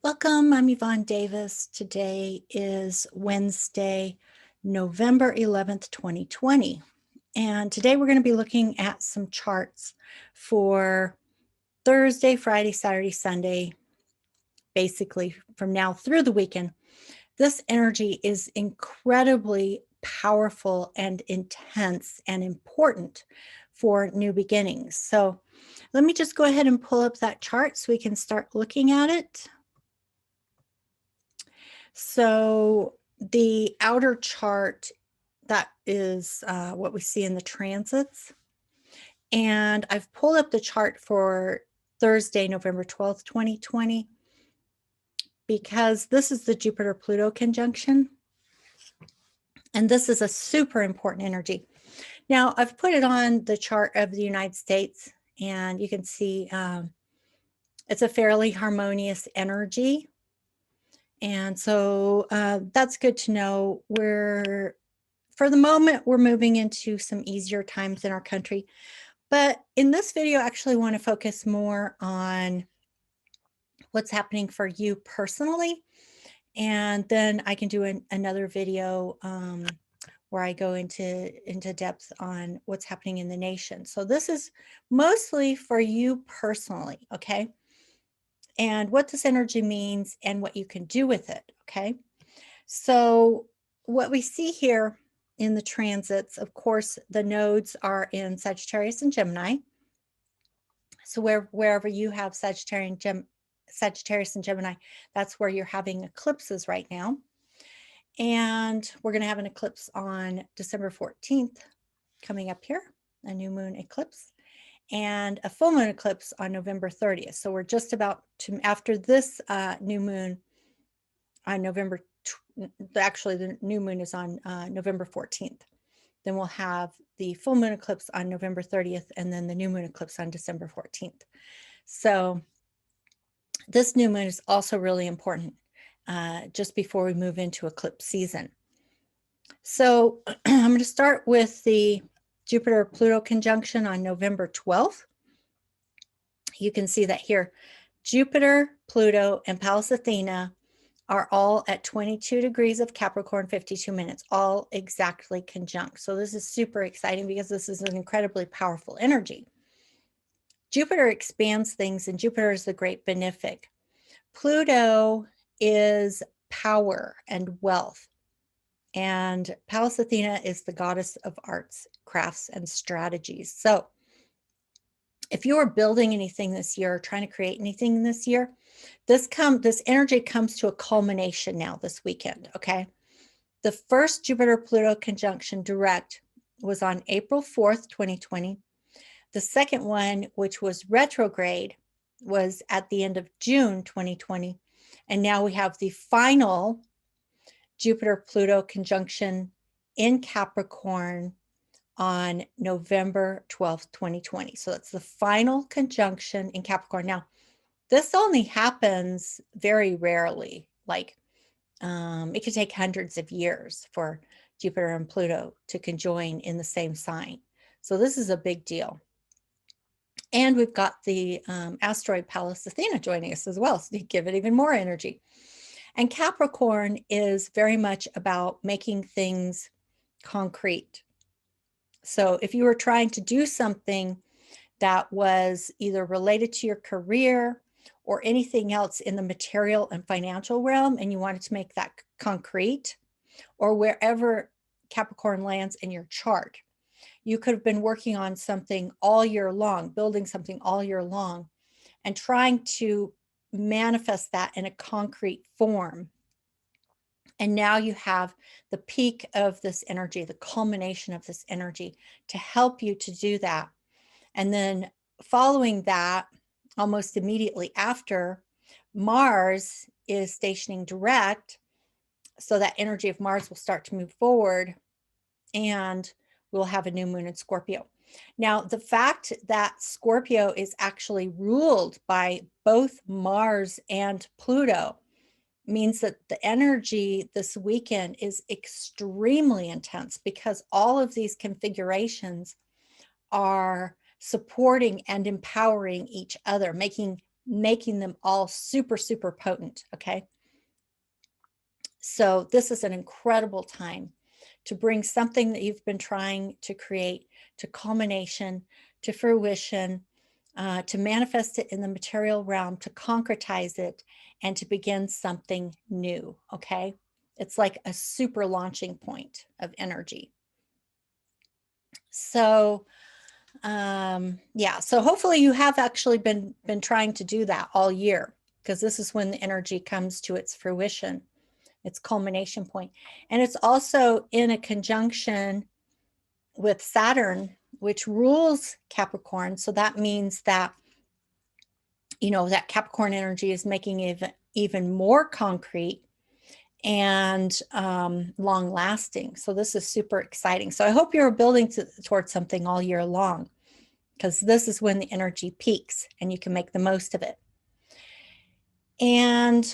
Welcome, I'm Yvonne Davis. Today is Wednesday, November 11th, 2020. And today we're going to be looking at some charts for Thursday, Friday, Saturday, Sunday, basically from now through the weekend. This energy is incredibly powerful and intense and important for new beginnings. So let me just go ahead and pull up that chart so we can start looking at it. So the outer chart, that is what we see in the transits. And I've pulled up the chart for Thursday, November 12th, 2020, because this is the Jupiter-Pluto conjunction. And this is a super important energy. Now, I've put it on the chart of the United States, and you can see it's a fairly harmonious energy. And so that's good to know. For the moment, we're moving into some easier times in our country. But in this video, I actually want to focus more on what's happening for you personally. And then I can do another video where I go into depth on what's happening in the nation. So this is mostly for you personally, okay? And what this energy means and what you can do with it, okay? So what we see here in the transits, of course, the nodes are in Sagittarius and Gemini. So wherever you have Sagittarius and Gemini, that's where you're having eclipses right now. And we're going to have an eclipse on December 14th coming up here, a new moon eclipse, and a full moon eclipse on November 30th. So we're just about to, after this new moon on actually the new moon is on November 14th. Then we'll have the full moon eclipse on November 30th, and then the new moon eclipse on December 14th. So this new moon is also really important just before we move into eclipse season. So I'm going to start with the Jupiter-Pluto conjunction on November 12th. You can see that here, Jupiter, Pluto, and Pallas Athena are all at 22 degrees of Capricorn, 52 minutes, all exactly conjunct. So this is super exciting because this is an incredibly powerful energy. Jupiter expands things, and Jupiter is the great benefic. Pluto is power and wealth. And Pallas Athena is the goddess of arts, crafts, and strategies. So if you are building anything this year, or trying to create anything this year, this energy comes to a culmination now this weekend, okay? The first Jupiter-Pluto conjunction direct was on April 4th, 2020. The second one, which was retrograde, was at the end of June 2020. And now we have the final Jupiter-Pluto conjunction in Capricorn on November 12th, 2020. So that's the final conjunction in Capricorn. Now, this only happens very rarely. Like it could take hundreds of years for Jupiter and Pluto to conjoin in the same sign. So this is a big deal. And we've got the asteroid Pallas Athena joining us as well, so to give it even more energy. And Capricorn is very much about making things concrete. So if you were trying to do something that was either related to your career or anything else in the material and financial realm, and you wanted to make that concrete, or wherever Capricorn lands in your chart, you could have been working on something all year long, building something all year long, and trying to manifest that in a concrete form. And now you have the peak of this energy, the culmination of this energy to help you to do that. And then following that, almost immediately after, Mars is stationing direct. So that energy of Mars will start to move forward, and we'll have a new moon in Scorpio. Now, the fact that Scorpio is actually ruled by both Mars and Pluto means that the energy this weekend is extremely intense, because all of these configurations are supporting and empowering each other, making making them all super, super potent, okay? So this is an incredible time to bring something that you've been trying to create to culmination, to fruition, to manifest it in the material realm, to concretize it, and to begin something new, okay? It's like a super launching point of energy. So yeah, so hopefully you have actually been trying to do that all year, because this is when the energy comes to its fruition, its culmination point. And it's also in a conjunction with Saturn, which rules Capricorn. So that means that, you know, that Capricorn energy is making it even more concrete and long lasting. So this is super exciting. So I hope you're building towards something all year long, because this is when the energy peaks and you can make the most of it. And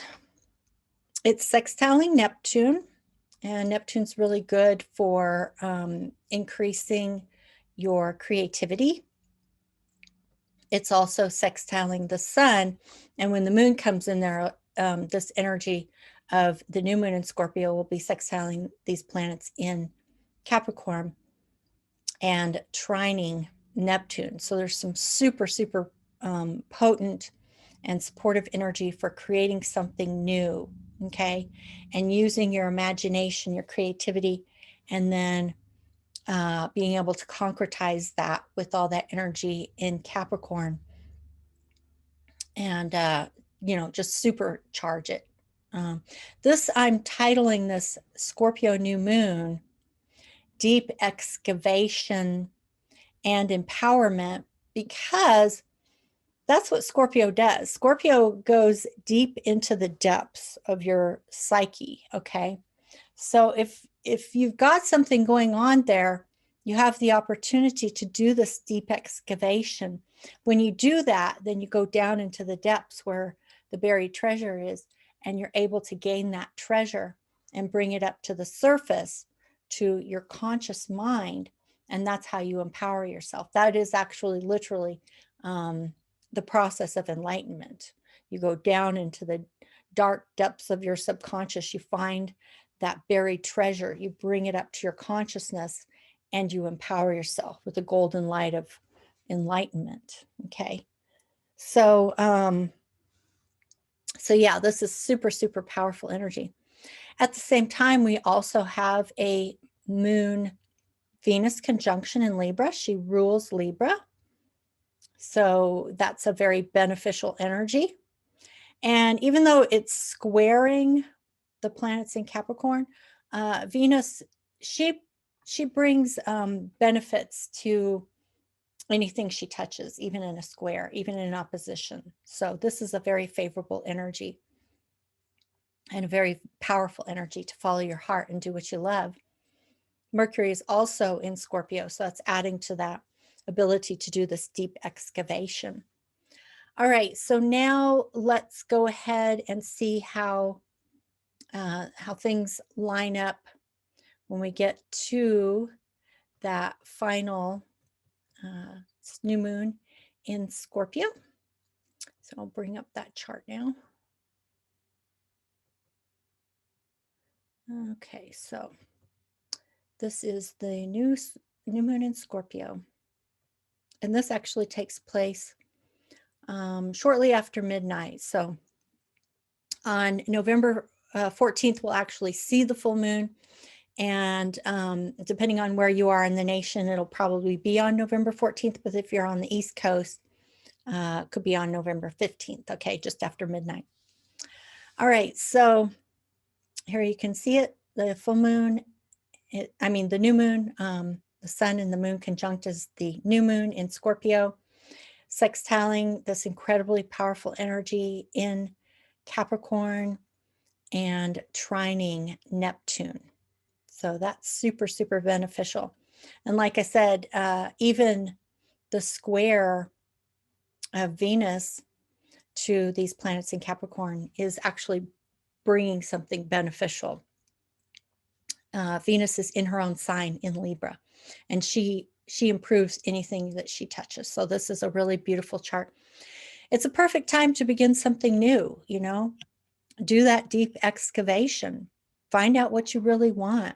it's sextiling Neptune, and Neptune's really good for increasing your creativity. It's also sextiling the sun, and when the moon comes in there, this energy of the new moon in Scorpio will be sextiling these planets in Capricorn and trining Neptune. So there's some super, super potent and supportive energy for creating something new, okay? And using your imagination, your creativity, and then being able to concretize that with all that energy in Capricorn and, you know, just supercharge it. I'm titling this Scorpio new moon, Deep Excavation and Empowerment, because that's what Scorpio does. Scorpio goes deep into the depths of your psyche, okay? So if you've got something going on there, you have the opportunity to do this deep excavation. When you do that, then you go down into the depths where the buried treasure is, and you're able to gain that treasure and bring it up to the surface, to your conscious mind, and that's how you empower yourself. That is actually literally the process of enlightenment. You go down into the dark depths of your subconscious, you find that buried treasure, you bring it up to your consciousness, and you empower yourself with the golden light of enlightenment. Okay. So so yeah, this is super, super powerful energy. At the same time, we also have a moon Venus conjunction in Libra. She rules Libra. So that's a very beneficial energy. And even though it's squaring the planets in Capricorn, Venus, she brings benefits to anything she touches, even in a square, even in opposition. So this is a very favorable energy and a very powerful energy to follow your heart and do what you love. Mercury is also in Scorpio, so that's adding to that ability to do this deep excavation. All right, so now let's go ahead and see how things line up when we get to that final new moon in Scorpio. So I'll bring up that chart now. Okay, so this is the new moon in Scorpio. And this actually takes place shortly after midnight. So on November 14th, we'll actually see the full moon. And depending on where you are in the nation, it'll probably be on November 14th. But if you're on the East Coast, it could be on November 15th, okay, just after midnight. All right, so here you can see it, the full moon, the new moon, the sun and the moon conjunct is the new moon in Scorpio, sextiling this incredibly powerful energy in Capricorn and trining Neptune. So that's super, super beneficial. And like I said, even the square of Venus to these planets in Capricorn is actually bringing something beneficial. Venus is in her own sign in Libra, and she improves anything that she touches. So this is a really beautiful chart. It's a perfect time to begin something new, you know, do that deep excavation, find out what you really want,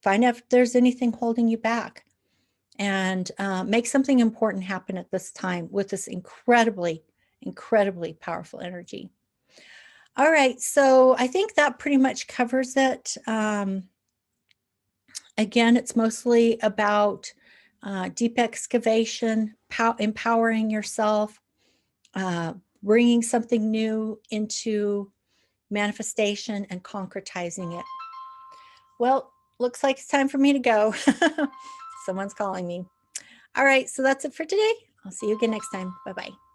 find out if there's anything holding you back, and make something important happen at this time with this incredibly, incredibly powerful energy. All right, so I think that pretty much covers it. Again, it's mostly about deep excavation, empowering yourself, bringing something new into manifestation and concretizing it. Well, looks like it's time for me to go. Someone's calling me. All right, so that's it for today. I'll see you again next time. Bye-bye.